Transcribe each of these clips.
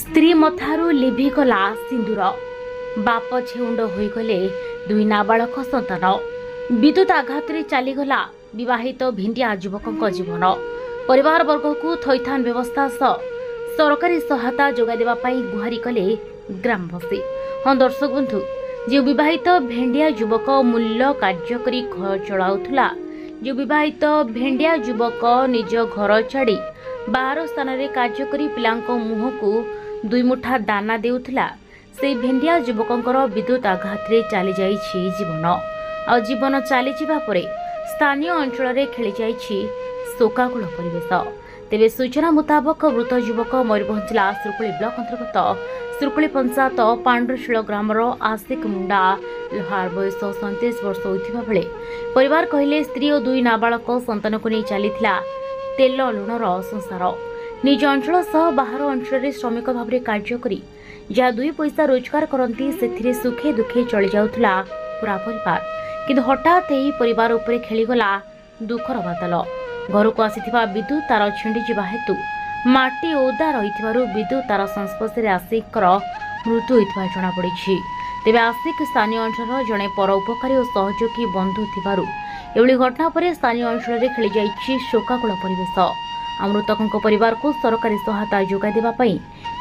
स्त्री मथारू लिभिगला सिंदूर बाप छेउंड होइगले दुई नाबालक संतान विद्युत आघात चलीगला विवाहित भिंडिया युवक जीवन परिवार वर्ग को थैथान व्यवस्था सह सरकारी सहायता जोगाई देवा पई गुहारी कले ग्रामवासी। हाँ दर्शक बंधु, जो विवाहित भेंडिया युवक मूल्य कार्य करी घर चलाउथला, जो विवाहित भेंडिया युवक निज घर छाड़ी बाहर स्थान रे कार्य करी पिलांक मुह को दुई मुठा दाना देउथला, से भेंडिया युवकंकर विद्युत आघात रे चली जाइछि जीवन। आ जीवन चली जिबा परे स्थानीय अंचल रे खेली जाइछि शोकाकुल परिवेश। तेबे सूचना मुताबक मृत युवक मयूरभंज जिला सुरकुली ब्लॉक अंतर्गत सुरकुली पंचायत पांडुरशील ग्रामर आशिक मुंडा लोहार बयस 37 वर्ष होइथिबा बेले परिवार कहले स्त्री और दुई नाबालक संतान को नहीं चलीथिला तेल लुणर संसार। निज अंचल सह बाहर अंचल श्रमिक भाव में कार्य करी जहाँ दुई पैसा रोजगार करती से सुखे दुखे चली जाउथला पूरा परिवार, किंतु हठात ही परिवार उपरे खेलीगला दुखर बादल। घर को आसीथिबा विद्युत तार छिंडी जिबा हेतु माटी ओदा रहिथिबारु विद्युत तार संस्पर्श रे आशिकर मृत्यु होइथिबा जणा पड़िछि। तेबे आशिक स्थानीय अंचल जणे पर उपकारी और सहयोगी बंधु थिबारु एभली घटना पर स्थानीय अंचल रे खेली जाइछि शोकाकुल परिवेश। मृतकों परिवार को सरकारी सहायता जोगाई देवा पई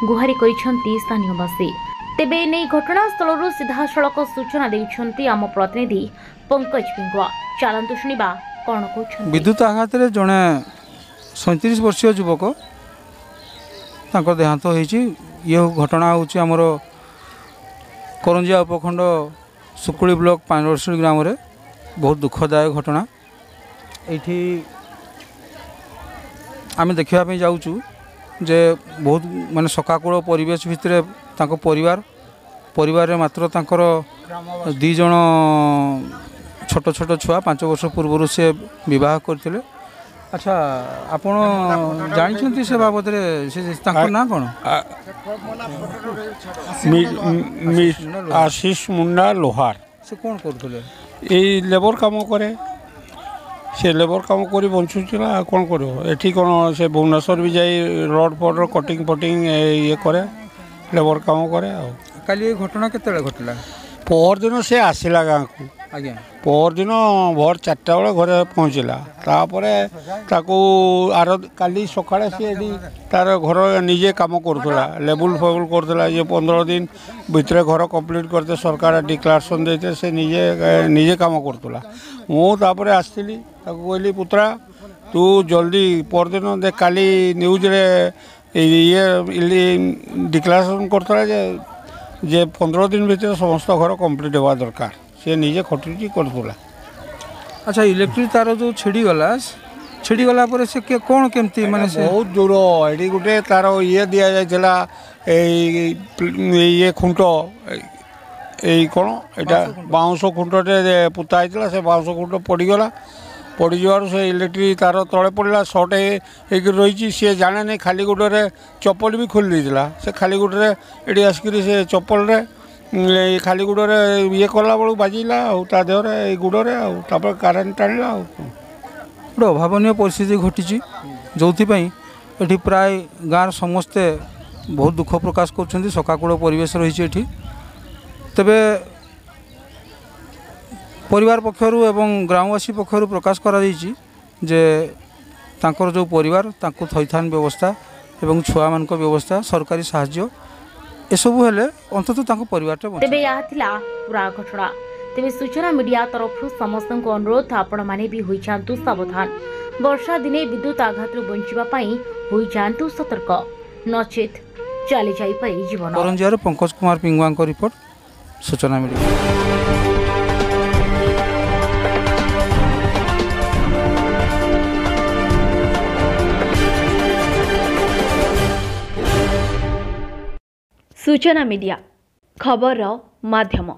गुहारी करिसंती स्थानीयवासी। तेबे नै घटनास्थल सीधासलख सूचना देइछंती आम प्रतिनिधि पंकज पिंगुआ। चलंतु शुनिबा कौन कहते। विद्युत आघात रे जड़े 37 वर्षीय युवक तांको देहांत होइछि। ये घटना होछि हमर करंजिया उपखंड सुकुली ब्लॉक पांडुरशील ग्राम रे बहुत दुखदायक घटना। एठी आमे देखिबा पे जाउछु जे बहुत माने सकाकुल परिवेश भितरे तांको परिवार रे मात्र तांकर 2 जण छोट छोट छुआ 5 वर्ष पूर्व से विवाह करते। अच्छा, आपण जानी से बाबद ना कौन? आशीष मुंडा लोहार से कौन करते? ये लेबर काम करे, से लेबर काम कर बंचुला कौन कर एठी कौन से भुवनेश्वर भी जाई रड फड कटिंग फटिंग ये करे लेबर काम करे। काली घटना केते घटला? पहर दिन से आसला गाँव को। आज्ञा पहर दिन भोर 4टा बेले घरे पहुँचला। तापरे ताको आर काली सकाळे से तार घर निजे काम करूला, लेबुल फेबुल करूला। ये 15 दिन भितर घर कंप्लीट करते सरकार डिक्लारेशन देते से निजे काम करूला। मुझे आसली कहली पुत्रा तू जल्दी पर दिन देख काली न्यूज रे ये डिक्लारेशन करूला जे 15 दिन भीतर समस्त घर कंप्लीट होगा दरकार, से निजे खटुची करूला। अच्छा, इलेक्ट्रिक तार जो छिड़ीगला पर से कौन केमती माने से बहुत दूर एडी गोटे तार ये दि जाइला ये खुंट कौन एटा बाउंस खुंटे पुता होता से बाउंस खुंट पड़गला। पड़ीजर से इलेक्ट्रिक तार तले पड़ा सर्ट हो रही सी जाने नहीं। खाली गोटे चप्पल भी खोली देला से खाली गोटे ये आसिक से चप्पल खाली गुड़े ये कला बेलू बाजिला देहरे गुड़े आपर कारेन्ट टाणिला। गोटे अभावन परिस्थिति घटी जो ये प्राय गाँव समस्ते बहुत दुख प्रकाश कर सकाकुल परिवेश रही। तेबे परिवार पक्षर एवं ग्रामवासी पक्षर प्रकाश करा जे तांकर जो परिवार तांको थैथान व्यवस्था एवं छुआ मान व्यवस्था सरकारी साहाय्य एसबू हेले अंततः परिवार। तेबे या थिला पूरा घटना। तेबे सूचना मीडिया तरफ समस्त अनुरोध आपण माने भी होई जांतु सावधान। वर्षा दिने विद्युत आघात बंचिबा पई होई जांतु सतर्क, नचेत चली जाई पई जीवन। करंजियार पंकज कुमार पिंगुआ को रिपोर्ट, सूचना मीडिया। सूचना मीडिया खबर माध्यम।